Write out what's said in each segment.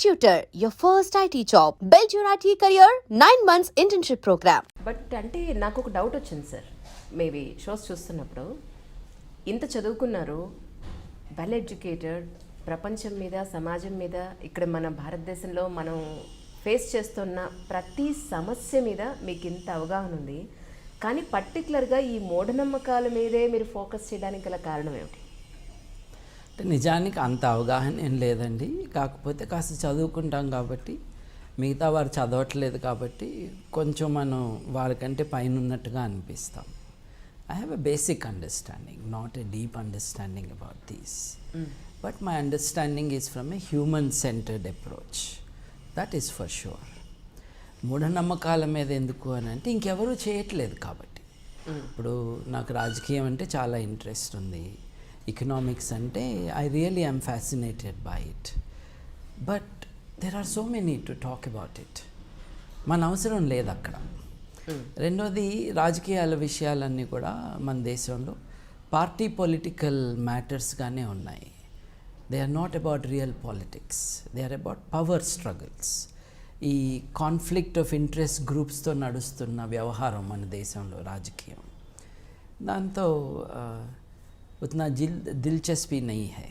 Tutor, your first IT job. Build your IT career, 9 months internship program. But అంటే నాకు ఒక doubt వచ్చింది sir, maybe shows చూస్తున్నప్పుడు. ఇంత చదువుకున్నారు, వెల్ ఎడ్యుకేటెడ్, ప్రపంచం మీద సమాజం మీద ఇక్కడ మన భారతదేశంలో మనం ఫేస్ చేస్తున్న ప్రతి సమస్య మీద మీకు ఇంత అవగాహన ఉంది. కానీ పర్టికులర్గా ఈ మూఢనమ్మకాల మీదే మీరు ఫోకస్ చేయడానికి గల కారణం ఏమిటి? నిజానికి అంత అవగాహన ఏం లేదండి. కాకపోతే కాస్త చదువుకుంటాం కాబట్టి, మిగతా వారు చదవట్లేదు కాబట్టి కొంచెం మనం వాళ్ళకంటే పైన ఉన్నట్టుగా అనిపిస్తాం. I have a basic understanding, not a deep understanding about these, but my understanding is from a human centered approach, that is for sure. మూఢనమ్మకాల మీద ఎందుకు అని అంటే ఇంకెవరూ చేయట్లేదు కాబట్టి. ఇప్పుడు నాకు రాజకీయం అంటే చాలా ఇంట్రెస్ట్ ఉంది, ఎకనామిక్స్ అంటే I really I'm fascinated by it, but there are so many to talk about it. మన అవసరం లేదు అక్కడ. రెండోది, రాజకీయాల విషయాలన్నీ కూడా మన దేశంలో పార్టీ పొలిటికల్ మ్యాటర్స్గానే ఉన్నాయి. They are not about real politics, they are about power struggles. ఈ కాన్ఫ్లిక్ట్ ఆఫ్ ఇంట్రెస్ట్ గ్రూప్స్తో నడుస్తున్న వ్యవహారం మన దేశంలో రాజకీయం. దాంతో उतना दिलचस्पी नहीं है.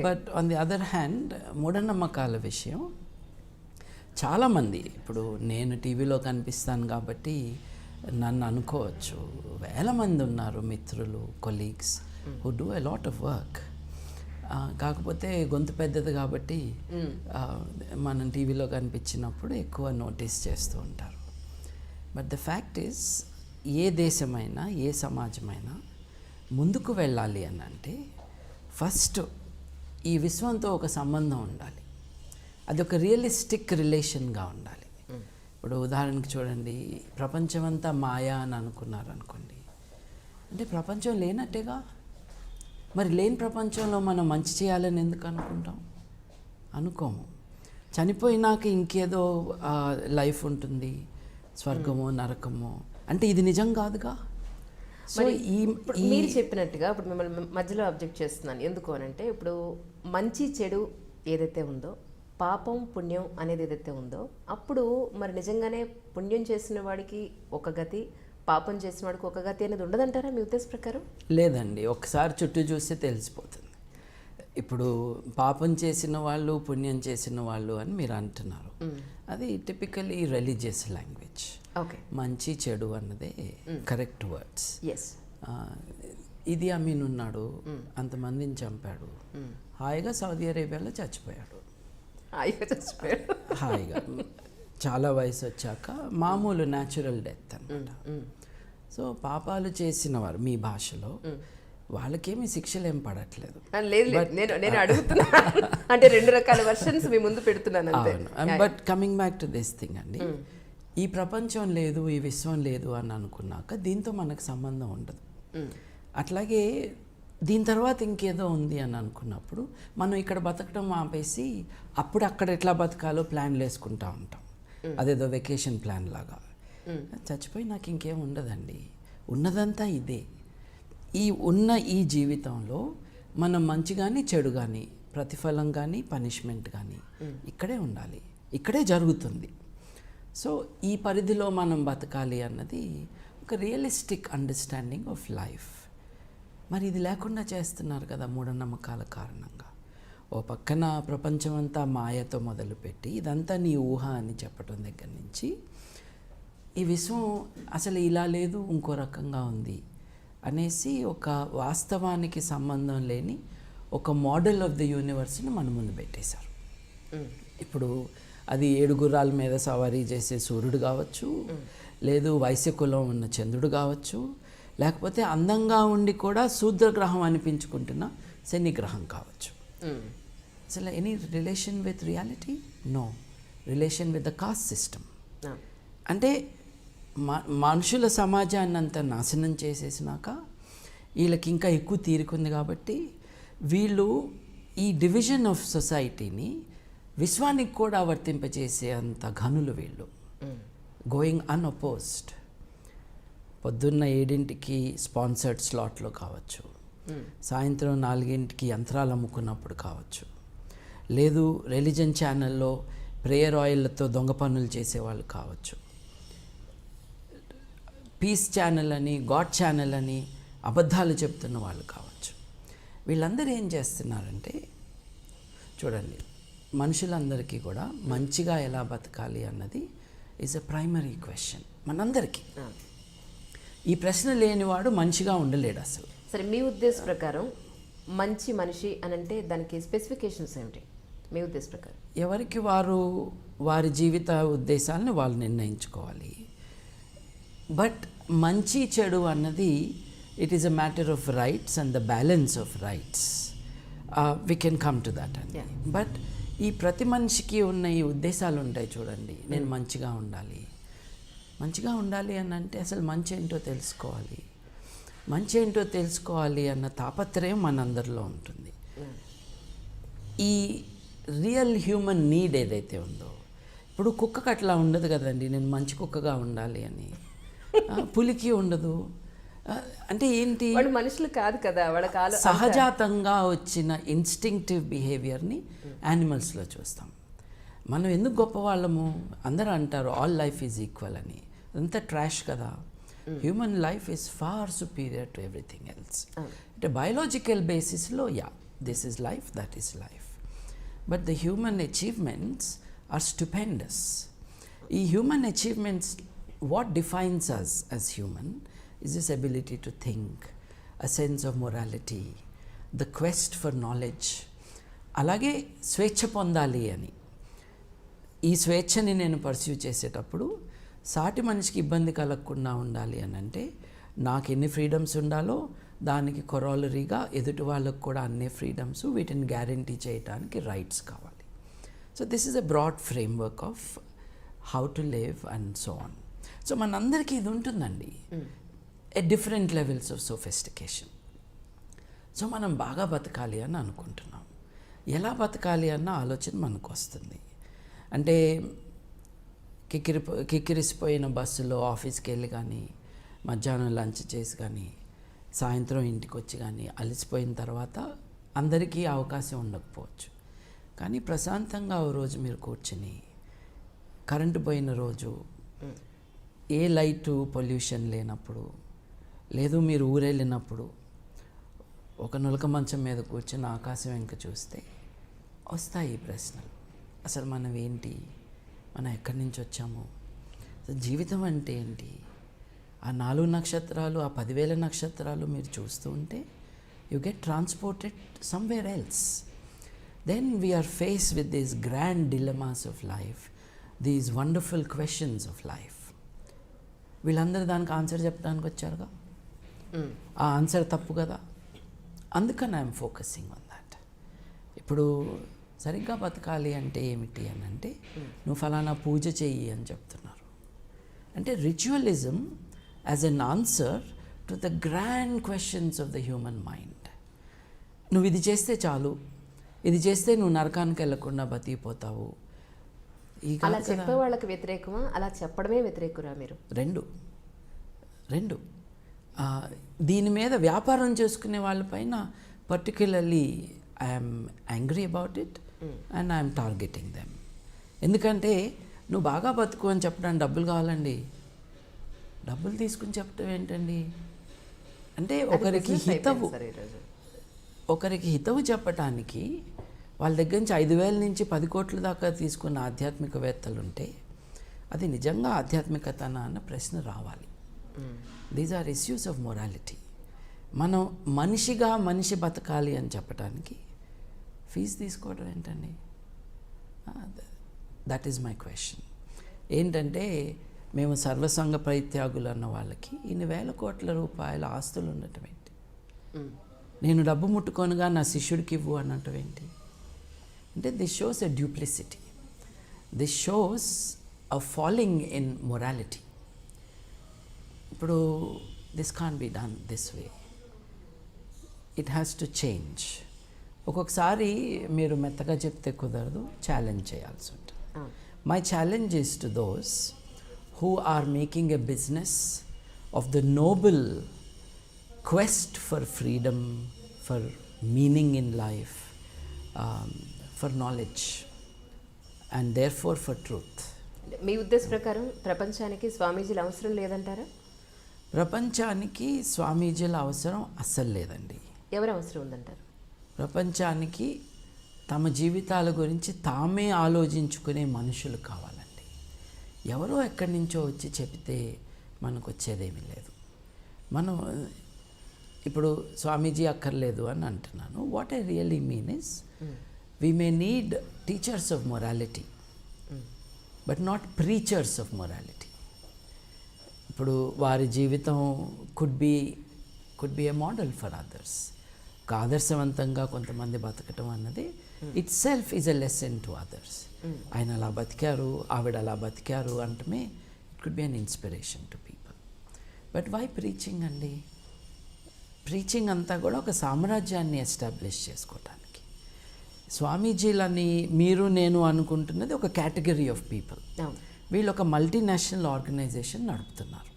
But on the other hand మూఢనమ్మకాల విషయం చాలామంది, ఇప్పుడు నేను టీవీలో కనిపిస్తాను కాబట్టి నన్ను అనుకోవచ్చు, వేల మంది ఉన్నారు మిత్రులు, colleagues who do a lot of work. కాకపోతే గొంతు పెద్దది కాబట్టి మనం టీవీలో కనిపించినప్పుడు ఎక్కువ నోటీస్ చేస్తూ ఉంటారు. బట్ ద ఫ్యాక్ట్ ఈజ్, ఏ దేశమైనా ఏ సమాజమైనా ముందుకు వెళ్ళాలి అని అంటే ఫస్ట్ ఈ విశ్వంతో ఒక సంబంధం ఉండాలి. అది ఒక రియలిస్టిక్ రిలేషన్గా ఉండాలి. ఇప్పుడు ఉదాహరణకి చూడండి, ప్రపంచమంతా మాయా అని అనుకున్నారనుకోండి, అంటే ప్రపంచం లేనట్టేగా. మరి లేని ప్రపంచంలో మనం మంచి చేయాలని ఎందుకు అనుకుంటాం? అనుకోము. చనిపోయినాక ఇంకేదో లైఫ్ ఉంటుంది, స్వర్గమో నరకమో, అంటే ఇది నిజం కాదుగా. సో మీరు చెప్పినట్టుగా ఇప్పుడు మిమ్మల్ని మధ్యలో అబ్జెక్ట్ చేస్తున్నాను. ఎందుకు అని అంటే, ఇప్పుడు మంచి చెడు ఏదైతే ఉందో, పాపం పుణ్యం అనేది ఏదైతే ఉందో, అప్పుడు మరి నిజంగానే పుణ్యం చేసిన వాడికి ఒక గతి, పాపం చేసిన వాడికి ఒక గతి అనేది ఉండదంటారా మీ ఉద్దేశ ప్రకారం? లేదండి, ఒకసారి చుట్టూ చూస్తే తెలిసిపోతుంది. ఇప్పుడు పాపం చేసిన వాళ్ళు, పుణ్యం చేసిన వాళ్ళు అని మీరు అంటున్నారు. అది టిపికలీ రిలీజియస్ లాంగ్వేజ్. ఓకే, మంచి చెడు అన్నదే కరెక్ట్ వర్డ్స్. ఎస్. ఇది అమీన్ ఉన్నాడు, అంతమందిని చంపాడు, హాయిగా సౌదీ అరేబియాలో చచ్చిపోయాడు. హాయిగా చాలా వయసు వచ్చాక మామూలు న్యాచురల్ డెత్ అన్నమాట. సో పాపాలు చేసిన వారు మీ భాషలో వాళ్ళకేమీ శిక్షలు ఏం పడట్లేదు. నేను అడుగుతున్నా అంటే రెండు రకాల వర్షన్స్ మీ ముందు పెడుతున్నాను. But coming back to this thing అండి, ఈ ప్రపంచం లేదు, ఈ విశ్వం లేదు అని అనుకున్నాక దీంతో మనకు సంబంధం ఉండదు. అట్లాగే దీని తర్వాత ఇంకేదో ఉంది అని అనుకున్నప్పుడు మనం ఇక్కడ బతకడం ఆపేసి అప్పుడు అక్కడ ఎట్లా బతకాలో ప్లాన్లు వేసుకుంటూ ఉంటాం. అదేదో వెకేషన్ ప్లాన్ లాగా. చచ్చిపోయి నాకు ఇంకేం ఉండదండి, ఉన్నదంతా ఇదే. ఈ జీవితంలో మనం మంచి కానీ చెడు కానీ, ప్రతిఫలం కానీ పనిష్మెంట్ కానీ ఇక్కడే ఉండాలి, ఇక్కడే జరుగుతుంది. సో ఈ పరిధిలో మనం బతకాలి అన్నది ఒక రియలిస్టిక్ అండర్స్టాండింగ్ ఆఫ్ లైఫ్. మరి ఇది లేకుండా చేస్తున్నారు కదా మూఢనమ్మకాల కారణంగా. ఓ పక్కన ప్రపంచమంతా మాయతో మొదలుపెట్టి ఇదంతా నీ ఊహ అని చెప్పడం దగ్గర నుంచి, ఈ విశ్వం అసలు ఇలా లేదు, ఇంకో రకంగా ఉంది అనేసి ఒక వాస్తవానికి సంబంధం లేని ఒక మోడల్ ఆఫ్ ద యూనివర్స్ని మన ముందు పెట్టేశారు. ఇప్పుడు అది 7 గుర్రాల మీద సవారీ చేసే సూర్యుడు కావచ్చు, లేదు వైశ్యకులం ఉన్న చంద్రుడు కావచ్చు, లేకపోతే అందంగా ఉండి కూడా శూద్రగ్రహం అనిపించుకుంటున్న శనిగ్రహం కావచ్చు. అసలు any relation with reality? No. Relation with the caste system. అంటే మనుషుల సమాజాన్ని అంతా నాశనం చేసేసినాక వీళ్ళకి ఇంకా ఎక్కువ తీరుకుంది కాబట్టి వీళ్ళు ఈ డివిజన్ ఆఫ్ సొసైటీని విశ్వానికి కూడా వర్తింపజేసే అంత ఘనులు వీళ్ళు. Going unopposed. పొద్దున్న 7ంటికి స్పాన్సర్డ్ స్లాట్లో కావచ్చు, సాయంత్రం 4ంటికి యంత్రాలు అమ్ముకున్నప్పుడు కావచ్చు, లేదు రిలీజన్ ఛానల్లో ప్రేయర్ ఆయిల్తో దొంగ పనులు చేసేవాళ్ళు కావచ్చు, పీస్ ఛానల్ అని గాడ్ ఛానల్ అని అబద్ధాలు చెప్తున్న వాళ్ళు కావచ్చు. వీళ్ళందరూ ఏం చేస్తున్నారంటే, చూడండి, మనుషులందరికీ కూడా మంచిగా ఎలా బతకాలి అన్నది ఈజ్ ఎ ప్రైమరీ క్వశ్చన్ మనందరికీ. ఈ ప్రశ్న లేనివాడు మంచిగా ఉండలేడు అసలు. సరే, మీ ఉద్దేశ ప్రకారం మంచి మనిషి అని అంటే దానికి స్పెసిఫికేషన్స్ ఏమిటి మీ ఉద్దేశ ప్రకారం? ఎవరికి వారు వారి జీవిత ఉద్దేశాలను వాళ్ళు నిర్ణయించుకోవాలి. బట్ మంచి చెడు అన్నది it is a matter of rights and the balance of rights. We can come to that అండి. బట్ ఈ ప్రతి మనిషికి ఉన్న ఈ ఉద్దేశాలు ఉంటాయి చూడండి. నేను మంచిగా ఉండాలి, మంచిగా ఉండాలి అని అంటే అసలు మంచి ఏంటో తెలుసుకోవాలి. మంచి ఏంటో తెలుసుకోవాలి అన్న తాపత్రయం మనందరిలో ఉంటుంది. ఈ రియల్ హ్యూమన్ నీడ్ ఏదైతే ఉందో, ఇప్పుడు కుక్కకు అట్లా ఉండదు కదండి, నేను మంచి కుక్కగా ఉండాలి అని. పులికి ఉండదు. అంటే ఏంటి, వాళ్ళు మనుషులు కాదు కదా, వాళ్ళ సహజాతంగా వచ్చిన ఇన్స్టింక్టివ్ బిహేవియర్ని యానిమల్స్లో చూస్తాం. మనం ఎందుకు గొప్పవాళ్ళము? అందరూ అంటారు ఆల్ లైఫ్ ఈజ్ ఈక్వల్ అని. అదంతా ట్రాష్ కదా. Human life is far superior to everything else. అంటే బయాలజికల్ బేసిస్లో this is life, that is life. But the human achievements are stupendous. ఈ human achievements, what defines us as human is this ability to think, a sense of morality, the quest for knowledge. అలాగే స్వేచ్ఛ పొందాలి అని. ఈ స్వేచ్ఛని నేను pursue చేసేటప్పుడు సాటి మనిషికి ఇబ్బంది కలగకుండా ఉండాలి అని అంటే నాకు ఎన్ని ఫ్రీడమ్స్ ఉండాలో దానికి కొరాలరీగా ఎదుటి వాళ్ళకు కూడా అన్ని ఫ్రీడమ్స్, వీటిని గ్యారంటీ చేయడానికి రైట్స్ కావాలి. So this is a broad framework of how to live and so on. So మనందరికీ ఇది ఉంటుందండి, at different levels of sophistication. So మనం బాగా బతకాలి అని అనుకుంటున్నాం. ఎలా బతకాలి అన్న ఆలోచన మనకు వస్తుంది. అంటే కిక్కిరిసిపోయిన బస్సులో ఆఫీస్కి వెళ్ళి కానీ, మధ్యాహ్నం లంచ్ చేసి కానీ, సాయంత్రం ఇంటికి వచ్చి కానీ అలసిపోయిన తర్వాత అందరికీ అవకాశం ఉండకపోవచ్చు. కానీ ప్రశాంతంగా ఓ రోజు మీరు కూర్చుని, కరెంటు పోయిన రోజు, ఏ లైటు పొల్యూషన్ లేనప్పుడు, లేదు మీరు ఊరెళ్ళినప్పుడు ఒక నులక మంచం మీద కూర్చొని ఆకాశం వెంక చూస్తే వస్తాయి ఈ ప్రశ్నలు. అసలు మనం ఏంటి, మనం ఎక్కడి నుంచి వచ్చాము, జీవితం అంటే ఏంటి, ఆ 4 నక్షత్రాలు, ఆ 10,000 నక్షత్రాలు మీరు చూస్తూ ఉంటే you get transported somewhere else. Then we're face with these grand dilemmas of life, these wonderful questions of life. వీళ్ళందరూ దానికి ఆన్సర్ చెప్పడానికి వచ్చారుగా, ఆ ఆన్సర్ తప్పు కదా. అందుకని ఐఎమ్ ఫోకసింగ్ ఆన్ దాట్. ఇప్పుడు సరిగ్గా బతకాలి అంటే ఏమిటి అని అంటే, నువ్వు ఫలానా పూజ చెయ్యి అని చెప్తున్నారు. అంటే ritualism as an answer to the grand questions of the human mind. నువ్వు ఇది చేస్తే చాలు, ఇది చేస్తే నువ్వు నరకానికి వెళ్ళకుండా బతికిపోతావు. అలా చెప్పే వాళ్ళకి వ్యతిరేకమా, అలా చెప్పడమే వ్యతిరేకురా మీరు? రెండు. దీని మీద వ్యాపారం చేసుకునే వాళ్ళపైన particularly I'm angry about it and I'm targeting them. ఎందుకంటే నువ్వు బాగా బతుకు అని చెప్పడానికి డబ్బులు కావాలండి. డబ్బులు తీసుకుని చెప్పడం ఏంటండి? అంటే ఒకరికి హితవు చెప్పటానికి వాళ్ళ దగ్గర నుంచి 5,000 నుంచి 10 కోట్ల దాకా తీసుకున్న ఆధ్యాత్మికవేత్తలు ఉంటే అది నిజంగా ఆధ్యాత్మికతనా అన్న ప్రశ్న రావాలి. These are issues of morality. మనం మనిషి బతకాలి అని చెప్పడానికి ఫీజు తీసుకోవడం ఏంటండి? That is my question. ఏంటంటే మేము సర్వసంగ పరిత్యాగులు అన్న వాళ్ళకి ఇన్ని వేల కోట్ల రూపాయల ఆస్తులు ఉండటం ఏంటి? నేను డబ్బు ముట్టుకొనగా నా శిష్యుడికి ఇవ్వు అనటం ఏంటి? అంటే this shows a duplicity, this shows a falling in morality. ఇప్పుడు this can be done this way, it has to change. ఒక్కొక్కసారి మీరు మెత్తగా చెప్తే కుదరదు, ఛాలెంజ్ చేయాల్సి ఉంటుంది. My challenge is to those who are making a business of the noble quest for freedom, for meaning in life, for knowledge and there for truth. మీ ఉద్దేశ ప్రకారం ప్రపంచానికి స్వామీజీల అవసరం లేదంటారా? ప్రపంచానికి స్వామీజీల అవసరం అస్సలు లేదండి. ఎవరు అవసరం ఉందంటారు? ప్రపంచానికి తమ జీవితాల గురించి తామే ఆలోచించుకునే మనుషులు కావాలండి. ఎవరో ఎక్కడి నుంచో వచ్చి చెబితే మనకు వచ్చేదేమీ లేదు. మనం ఇప్పుడు స్వామీజీ అక్కర్లేదు అని అంటున్నాను. What I really mean is we may need teachers of morality but not preachers of morality. ఇప్పుడు వారి జీవితం could be a model for others. ఒక ఆదర్శవంతంగా కొంతమంది బతకటం అన్నది itself is a lesson to others. ఆయన అలా బతికారు, ఆవిడ అలా బతికారు అంటమే it could be an inspiration to people. But why preaching అండి? ప్రీచింగ్ అంతా కూడా ఒక సామ్రాజ్యాన్ని ఎస్టాబ్లిష్ చేసుకోవటానికి. స్వామీజీలని మీరు నేను అనుకుంటున్నది ఒక కేటగిరీ ఆఫ్ పీపుల్. వీళ్ళు ఒక మల్టీనేషనల్ ఆర్గనైజేషన్ నడుపుతున్నారు.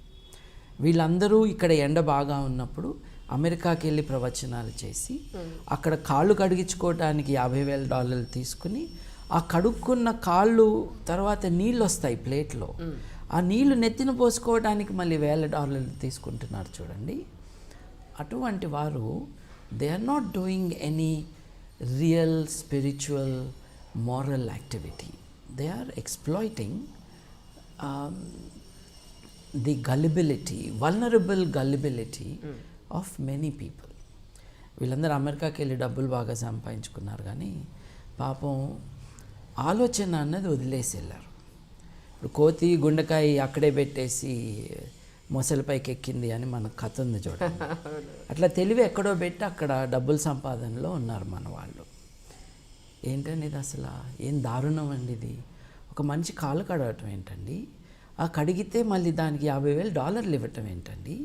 వీళ్ళందరూ ఇక్కడ ఎండ బాగా ఉన్నప్పుడు అమెరికాకి వెళ్ళి ప్రవచనాలు చేసి అక్కడ కాళ్ళు కడిగించుకోవడానికి $50,000 తీసుకుని ఆ కడుక్కున్న కాళ్ళు తర్వాత నీళ్ళు వస్తాయి ప్లేట్లో, ఆ నీళ్లు నెత్తిన పోసుకోవడానికి మళ్ళీ $1,000 తీసుకుంటున్నారు చూడండి. అటువంటి వారు they are not doing any real spiritual moral activity. They are exploiting the gullibility, vulnerable gullibility of many people. వీళ్ళందరూ అమెరికాకి వెళ్ళి డబ్బులు బాగా సంపాదించుకున్నారు కానీ పాపం ఆలోచన అన్నది వదిలేసి వెళ్ళారు. ఇప్పుడు కోతి గుండెకాయ అక్కడే పెట్టేసి మొసలిపైకి ఎక్కింది అని మనకు కథ ఉంది చూడండి. అట్లా తెలివి ఎక్కడో పెట్టి అక్కడ డబ్బుల సంపాదనలో ఉన్నారు మన వాళ్ళు. ఏంటండి ఇది అసలు ఏం దారుణం అండి ఇది. ఒక మనిషి కాళ్ళు కడగటం ఏంటండి, ఆ కడిగితే మళ్ళీ దానికి $50,000 ఇవ్వటం ఏంటండి,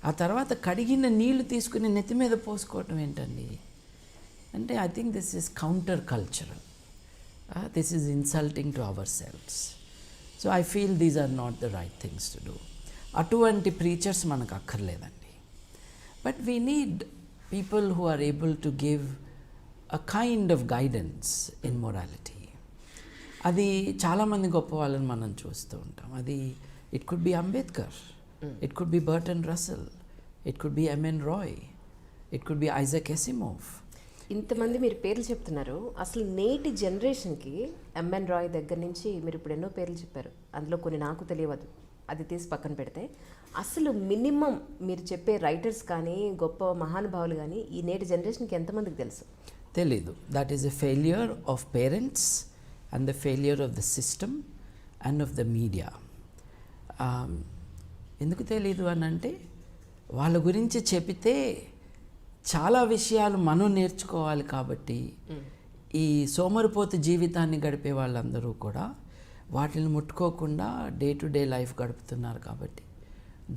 ఆ తర్వాత కడిగిన నీళ్లు తీసుకుని నెత్తి మీద పోసుకోవటం ఏంటండి అంటే I think this is counter cultural. This is insulting to ourselves. So I feel these are not the right things to do. అటువంటి ప్రీచర్స్ మనకు అక్కర్లేదండి. But we need people who are able to give a kind of guidance in morality. అది చాలామంది గొప్ప వాళ్ళని మనం చూస్తూ ఉంటాం. అది it could be Ambedkar, it could be Bertrand Russell, ఇట్ కుడ్ బి M.N. Roy, it could be Isaac Asimov. ఇంతమంది మీరు పేర్లు చెప్తున్నారు. అసలు నేటి జనరేషన్కి M.N. రాయ్ దగ్గర నుంచి మీరు ఇప్పుడు ఎన్నో పేర్లు చెప్పారు, అందులో కొన్ని నాకు తెలియదు, అది తీసి పక్కన పెడితే అసలు మినిమం మీరు చెప్పే రైటర్స్ కానీ గొప్ప మహానుభావులు కానీ ఈ నేటి జనరేషన్కి ఎంతమందికి తెలుసు? తెలీదు. That is a failure of parents and the failure of the system and of the media. ఎందుకు తెలీదు అని అంటే వాళ్ళ గురించి చెబితే చాలా విషయాలు మనం నేర్చుకోవాలి కాబట్టి ఈ సోమరిపోతు జీవితాన్ని గడిపే వాళ్ళందరూ కూడా వాటిని ముట్టుకోకుండా డే టు డే లైఫ్ గడుపుతున్నారు కాబట్టి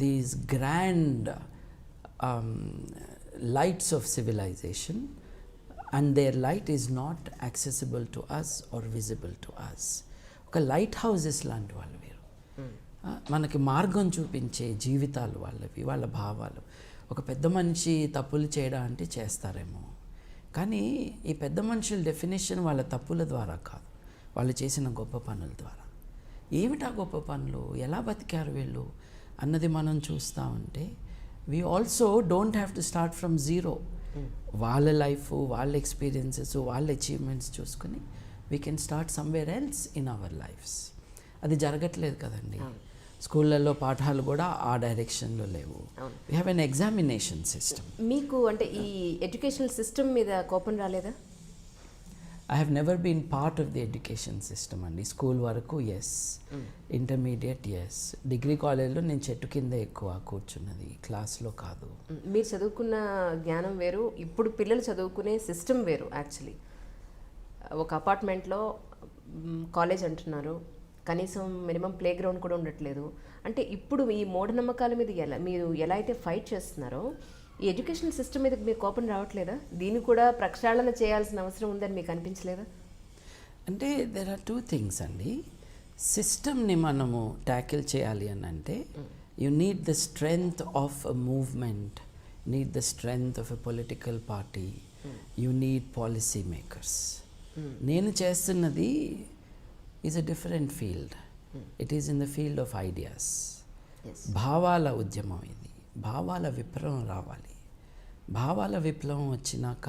these grand lights of civilization and their light is not accessible to us or visible to us. ఒక లైట్ హౌసెస్ లాంటి వాళ్ళు వీరు. మనకి మార్గం చూపించే జీవితాలు వాళ్ళవి, వాళ్ళ భావాలు. ఒక పెద్ద మనిషి తప్పులు చేయడం అంటే చేస్తారేమో, కానీ ఈ పెద్ద మనుషుల డెఫినేషన్ వాళ్ళ తప్పుల ద్వారా కాదు, వాళ్ళు చేసిన గొప్ప పనుల ద్వారా. ఏమిటా గొప్ప పనులు, ఎలా బతికారు వీళ్ళు అన్నది మనం చూస్తూ ఉంటే we also don't have to start from zero. వాళ్ళ లైఫ్, వాళ్ళ ఎక్స్పీరియన్సెస్, వాళ్ళ అచీవ్మెంట్స్ చూసుకుని we can start somewhere else in our lives. అది జరగట్లేదు కదండి. స్కూళ్ళల్లో పాఠాలు కూడా ఆ డైరెక్షన్లో లేవు. We have an examination system. మీకు అంటే ఈ ఎడ్యుకేషనల్ సిస్టమ్ మీద కోపం రాలేదా? I have never been part of the education system అండి. స్కూల్ వరకు ఎస్, ఇంటర్మీడియట్ ఎస్, డిగ్రీ కాలేజ్లో నేను చెట్టు కింద ఎక్కువ కూర్చున్నది, క్లాస్లో కాదు. మీరు చదువుకున్న జ్ఞానం వేరు, ఇప్పుడు పిల్లలు చదువుకునే సిస్టమ్ వేరు. యాక్చువల్లీ ఒక అపార్ట్మెంట్లో కాలేజ్ అంటున్నారు, కనీసం మినిమం ప్లే గ్రౌండ్ కూడా ఉండట్లేదు. అంటే ఇప్పుడు ఈ మూఢనమ్మకాల మీద మీరు ఎలా అయితే ఫైట్ చేస్తున్నారో ఈ ఎడ్యుకేషన్ సిస్టమ్ మీద మీకు కోపం రావట్లేదా? దీన్ని కూడా ప్రక్షాళన చేయాల్సిన అవసరం ఉందని మీకు అనిపించలేదా? అంటే దెర్ ఆర్ టూ థింగ్స్ అండి. సిస్టమ్ని మనము ట్యాకిల్ చేయాలి అని అంటే you need the strength of a movement, need the strength of a political party, you need policy makers. నేను చేస్తున్నది is a different field. It is in the field of ideas. భావాల ఉద్యమం ఇది. భావాల విప్లవం రావాలి. భావాల విప్లవం వచ్చినాక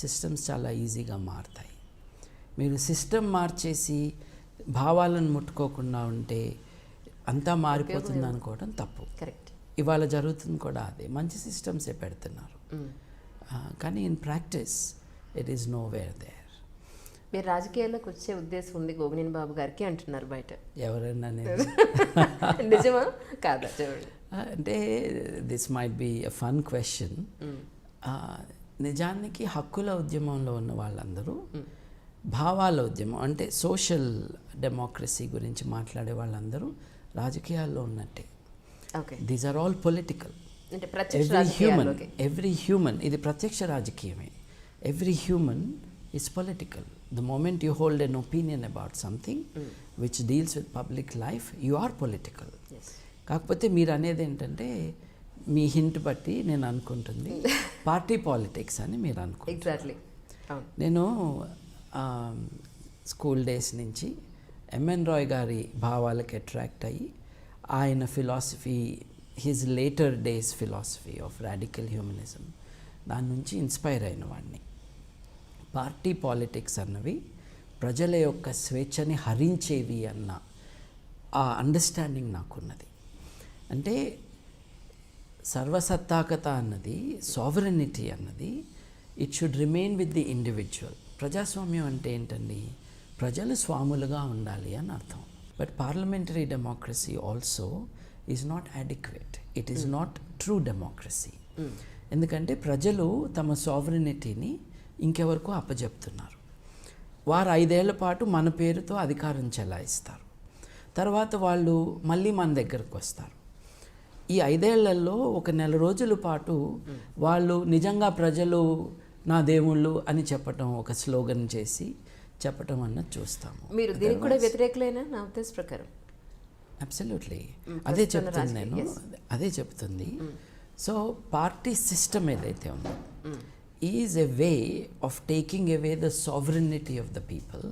సిస్టమ్స్ చాలా ఈజీగా మారుతాయి. మీరు సిస్టమ్ మార్చేసి భావాలను ముట్టుకోకుండా ఉంటే అంతా మారిపోతుంది అనుకోవడం తప్పు. కరెక్ట్. ఇవాళ జరుగుతుంది కూడా అదే. మంచి సిస్టమ్సే పెడుతున్నారు, కానీ in practice it is nowhere there. మీరు రాజకీయాల్లోకి వచ్చే ఉద్దేశం ఉంది గోగినేని బాబు గారికి అంటున్నారు బయట. ఎవరన్నా నిజమా కాదా చూడండి. అంటే this might be a fun question. నిజానికి హక్కుల ఉద్యమంలో ఉన్న వాళ్ళందరూ భావాల ఉద్యమం అంటే సోషల్ డెమోక్రసీ గురించి మాట్లాడే వాళ్ళందరూ రాజకీయాల్లో ఉన్నట్టే. Okay. These are all political. అంటే ఎవ్రీ హ్యూమన్ ఇది ప్రత్యక్ష రాజకీయమే. Every human is political. The moment you hold an opinion about something which deals with public life, you are political. కాకపోతే మీరు అనేది ఏంటంటే మీ హింట్ బట్టి నేను అనుకుంటుంది పార్టీ పాలిటిక్స్ అని మీరు అనుకుంటారు. ఎగ్జాక్ట్లీ. నేను స్కూల్ డేస్ నుంచి ఎంఎన్ రాయ్ గారి భావాలకు అట్రాక్ట్ అయ్యి ఆయన philosophy, his later days philosophy of radical humanism, దాని నుంచి ఇన్స్పైర్ అయిన వాడిని. పార్టీ పాలిటిక్స్ అన్నవి ప్రజల యొక్క స్వేచ్ఛని హరించేవి అన్న ఆ అండర్స్టాండింగ్ నాకున్నది. అంటే సర్వసత్తాకత అన్నది, సావరెనిటీ అన్నది it should remain with the individual. ప్రజాస్వామ్యం అంటే ఏంటండి? ప్రజలు స్వాములుగా ఉండాలి అని అర్థం. But parliamentary democracy also is not adequate. It is not true democracy. ఎందుకంటే ప్రజలు తమ సావరెనిటీని ఇంకెవరికో అప్పజెప్తున్నారు. వారు 5 ఏళ్ల పాటు మన పేరుతో అధికారం చెలాయిస్తారు. తర్వాత వాళ్ళు మళ్ళీ మన దగ్గరకు వస్తారు. ఈ 5 ఏళ్లలో ఒక నెల రోజుల పాటు వాళ్ళు నిజంగా ప్రజలు నా దేవుళ్ళు అని చెప్పటం, ఒక స్లోగన్ చేసి చెప్పటం అన్నది చూస్తాము. మీరు దీనికి కూడా వ్యతిరేకులైనా నా ఉద్దేశ ప్రకారం? అబ్సల్యూట్లీ. అదే చెప్తుంది నేను, అదే చెప్తుంది. సో పార్టీ సిస్టమ్ ఏదైతే ఉందో is a way of taking away the sovereignty of the people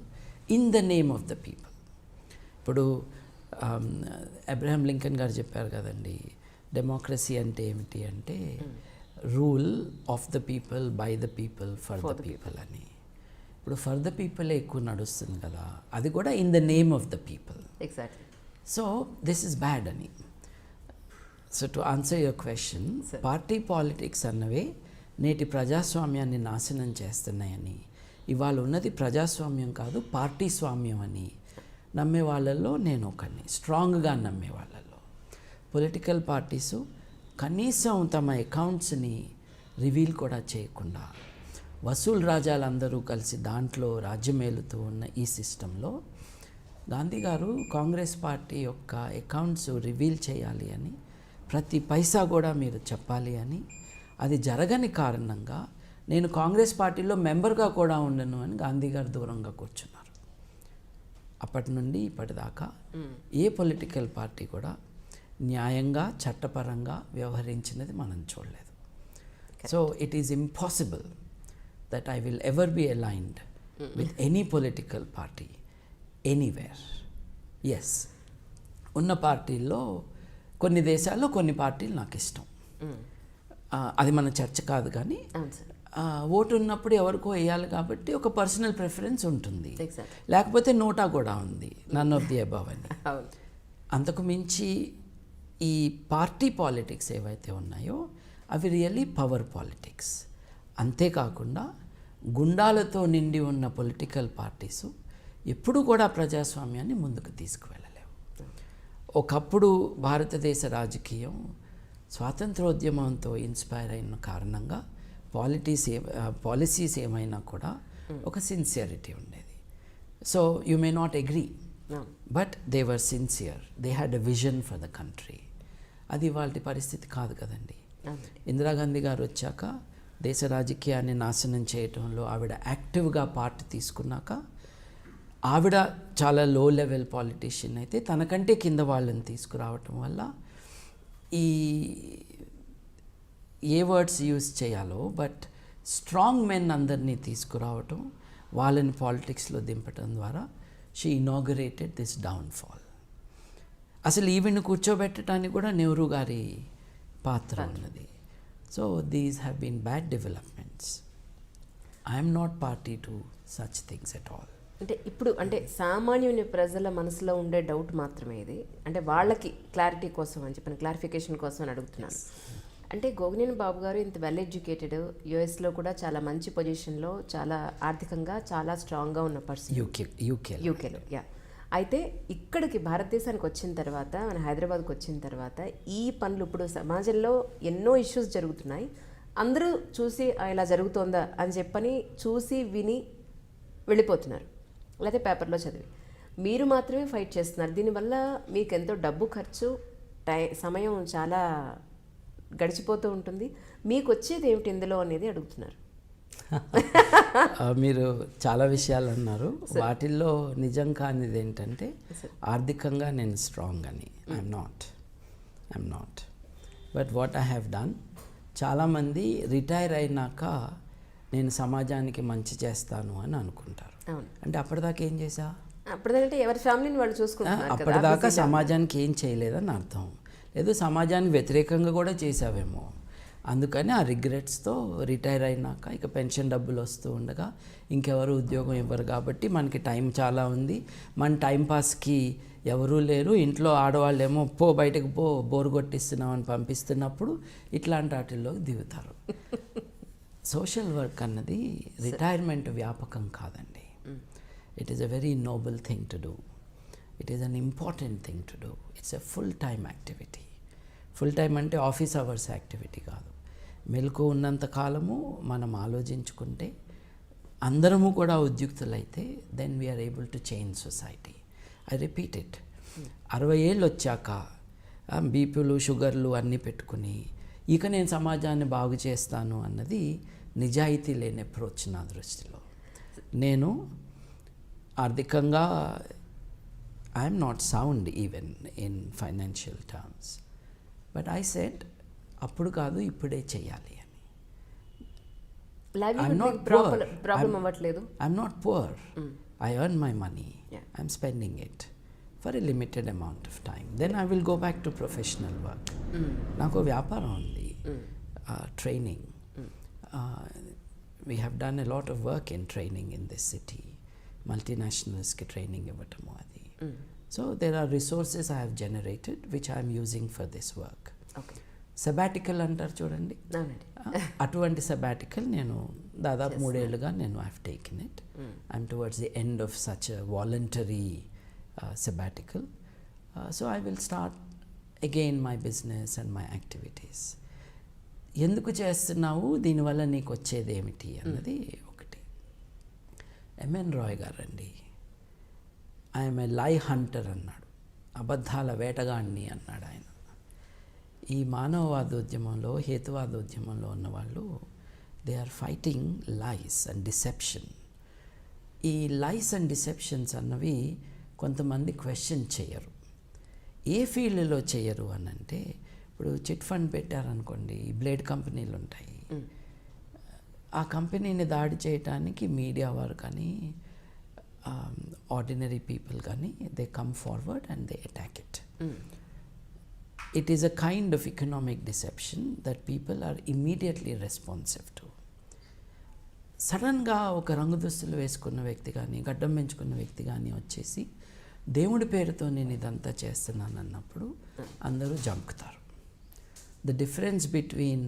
in the name of the people. ఇప్పుడు అబ్రహాం లింకన్ గారు చెప్పారు కదండి, డెమోక్రసీ అంటే ఏమిటి అంటే rule of the people, by the people, for the people అని. ఇప్పుడు ఫర్ ద పీపుల్ ఎక్కువ నడుస్తుంది కదా, అది కూడా in the name of the people. Exactly. So this is bad అని. So to answer your question, party politics అన్నవే నేటి ప్రజాస్వామ్యాన్ని నాశనం చేస్తున్నాయని, ఇవాళ ఉన్నది ప్రజాస్వామ్యం కాదు పార్టీ స్వామ్యం అని నమ్మే వాళ్ళల్లో నేను ఒకరిని, స్ట్రాంగ్గా నమ్మే వాళ్ళల్లో. పొలిటికల్ పార్టీసు కనీసం తమ అకౌంట్స్ని రివీల్ కూడా చేయకుండా వసూలు రాజాలందరూ కలిసి దాంట్లో రాజ్యమేలుతూ ఉన్న ఈ సిస్టంలో గాంధీ గారు కాంగ్రెస్ పార్టీ యొక్క అకౌంట్స్ రివీల్ చేయాలి అని, ప్రతి పైసా కూడా మీరు చెప్పాలి అని, అది జరగని కారణంగా నేను కాంగ్రెస్ పార్టీలో మెంబర్గా కూడా ఉండను అని గాంధీ గారు దూరంగా కూర్చున్నారు. అప్పటి నుండి ఇప్పటిదాకా ఏ పొలిటికల్ పార్టీ కూడా న్యాయంగా, చట్టపరంగా వ్యవహరించినది మనం చూడలేదు. So it is impossible that I will ever be aligned with any political party anywhere. Yes, ఉన్న పార్టీల్లో కొన్ని దేశాల్లో కొన్ని పార్టీలు నాకు ఇష్టం. అది మన చర్చ కాదు, కానీ ఓటు ఉన్నప్పుడు ఎవరికో వేయాలి కాబట్టి ఒక పర్సనల్ ప్రిఫరెన్స్ ఉంటుంది. లేకపోతే నోటా కూడా ఉంది, నన్ ఆఫ్ ది అబవ్ అని. అంతకు మించి ఈ పార్టీ పాలిటిక్స్ ఏవైతే ఉన్నాయో అవి రియల్లీ పవర్ పాలిటిక్స్. అంతేకాకుండా గుండాలతో నిండి ఉన్న పొలిటికల్ పార్టీసు ఎప్పుడు కూడా ప్రజాస్వామ్యాన్ని ముందుకు తీసుకువెళ్ళలేవు. ఒకప్పుడు భారతదేశ రాజకీయం స్వాతంత్రోద్యమంతో ఇన్స్పైర్ అయిన కారణంగా పాలసీస్ ఏమైనా కూడా ఒక సిన్సియరిటీ ఉండేది. So you may not agree, but they were sincere, they had a vision for the country. అది వాళ్ళ పరిస్థితి కాదు కదండి. ఇందిరాగాంధీ గారు వచ్చాక దేశ రాజకీయాన్ని నాశనం చేయటంలో ఆవిడ యాక్టివ్గా పార్ట్ తీసుకున్నాక, ఆవిడ చాలా లో లెవెల్ పాలిటీషియన్ అయితే తనకంటే కింద వాళ్ళని తీసుకురావటం వల్ల ఈ ఏ వర్డ్స్ యూజ్ చేయాలో, బట్ స్ట్రాంగ్ మెన్ అందరినీ తీసుకురావటం, వాళ్ళని పాలిటిక్స్లో దింపడం ద్వారా షీ ఇనాగరేటెడ్ దిస్ డౌన్ఫాల్. అసలు ఈవిని కూర్చోబెట్టడానికి కూడా నెహ్రూ గారి పాత్ర ఉన్నది. So these have been bad developments. I'm not party to such things at all. అంటే ఇప్పుడు అంటే సామాన్యుని ప్రజల మనసులో ఉండే డౌట్ మాత్రమే ఇది, అంటే వాళ్ళకి క్లారిటీ కోసం అని చెప్పిన క్లారిఫికేషన్ కోసం అని అడుగుతున్నాను. అంటే గోగినేని బాబు గారు ఇంత వెల్ ఎడ్యుకేటెడ్, యుఎస్లో కూడా చాలా మంచి పొజిషన్లో, చాలా ఆర్థికంగా చాలా స్ట్రాంగ్గా ఉన్న పర్సన్, యూకేలో. యా. అయితే ఇక్కడికి భారతదేశానికి వచ్చిన తర్వాత, మన హైదరాబాద్కి వచ్చిన తర్వాత ఈ పనులు ఇప్పుడు సమాజంలో ఎన్నో ఇష్యూస్ జరుగుతున్నాయి, అందరూ చూసి ఇలా జరుగుతోందా అని చెప్పని చూసి విని వెళ్ళిపోతున్నారు, లేకపోతే పేపర్లో చదివి. మీరు మాత్రమే ఫైట్ చేస్తున్నారు. దీనివల్ల మీకు ఎంతో డబ్బు ఖర్చు, సమయం చాలా గడిచిపోతూ ఉంటుంది. మీకు వచ్చేది ఏమిటి ఇందులో అనేది అడుగుతున్నారు. మీరు చాలా విషయాలు అన్నారు. వాటిల్లో నిజం కానిది ఏంటంటే ఆర్థికంగా నేను స్ట్రాంగ్ అని. I'm not. But what I have done, చాలామంది రిటైర్ అయినాక నేను సమాజానికి మంచి చేస్తాను అని అనుకుంటారు. అంటే అప్పటిదాకా ఏం చేశా? అప్పటిదాకా ఎవరి ఫ్యామిలీని వాళ్ళు చూసుకుంటున్నారు. అప్పటిదాకా సమాజానికి ఏం చేయలేదని అర్థం. లేదు, సమాజానికి వ్యతిరేకంగా కూడా చేసావేమో. అందుకని ఆ రిగ్రెట్స్తో రిటైర్ అయినాక ఇక పెన్షన్ డబ్బులు వస్తూ ఉండగా ఇంకెవరు ఉద్యోగం ఇవ్వరు కాబట్టి మనకి టైం చాలా ఉంది, మన టైంపాస్కి ఎవరూ లేరు, ఇంట్లో ఆడవాళ్ళేమో బయటకు బోరు కొట్టిస్తున్నాం అని పంపిస్తున్నప్పుడు ఇట్లాంటి వాటిల్లోకి దిగుతారు. సోషల్ వర్క్ అన్నది రిటైర్మెంట్ వ్యాపకం కాదండి. It is a very noble thing to do. It is an important thing to do. It's a full time activity. Full time అంటే ఆఫీస్ అవర్స్ యాక్టివిటీ కాదు. మెలకు ఉన్నంత కాలము మనం ఆలోచించుకుంటే, అందరము కూడా ఉద్యుక్తులైతే, then we are able to change society. I repeat it. 60 ఏళ్ళు వచ్చాక బీపీలు షుగర్లు అన్నీ పెట్టుకుని ఇక నేను సమాజాన్ని బాగు చేస్తాను అన్నది నిజాయితీ లేని అప్రోచ్ నా దృష్టిలో. నేను ఆర్థికంగా I'm not sound even in financial terms, but I said అప్పుడు కాదు ఇప్పుడే చెయ్యాలి అని. I'm not poor. I earn my money. I'm spending it for a limited amount of time. Then I will go back to professional work. నాకు వ్యాపారం ఉంది, training. We have done a lot of work in training in this city. Multinationalsకి training ఇవ్వటము అది. So there are resources I have generated which I am using for this work. Okay. Sabbatical అంటారు చూడండి, అటువంటి sabbatical నేను దాదాపు 3 ఏళ్ళుగా నేను I have taken it. I'm towards the end of such a voluntary sabbatical. So I will start again my business and my activities. ఎందుకు చేస్తున్నావు, దీనివల్ల నీకు వచ్చేది ఏమిటి అన్నది ఒకటి. ఎంఎన్ రాయ్ గారు అండి, ఐఎమ్ ఏ లై హంటర్ అన్నాడు, అబద్ధాల వేటగాడిని అన్నాడు ఆయన. ఈ మానవవాదోద్యమంలో, హేతువాదోద్యమంలో ఉన్నవాళ్ళు they are fighting lies and deception. ఈ లైస్ అండ్ డిసెప్షన్స్ అన్నవి కొంతమంది క్వశ్చన్ చేయరు. ఏ ఫీల్డ్లో చేయరు అని అంటే, ఇప్పుడు చిట్ ఫండ్ పెట్టారనుకోండి, బ్లేడ్ కంపెనీలు ఉంటాయి, ఆ కంపెనీని దాడి చేయడానికి మీడియా వారు కానీ ఆర్డినరీ పీపుల్ కానీ they come forward and they attack it. It is a kind of economic deception that people are immediately responsive to. సడన్గా ఒక రంగు దుస్తులు వేసుకున్న వ్యక్తి కానీ, గడ్డం పెంచుకున్న వ్యక్తి కానీ వచ్చేసి దేవుడి పేరుతో నేను ఇదంతా చేస్తున్నాను అన్నప్పుడు అందరూ జంకుతారు. The difference between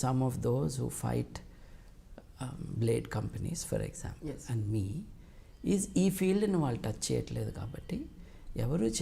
some of those who fight blade companies for example and me is, ఈ ఫీల్డ్ని వాళ్ళు టచ్ చేయట్లేదు కాబట్టి ఎవరు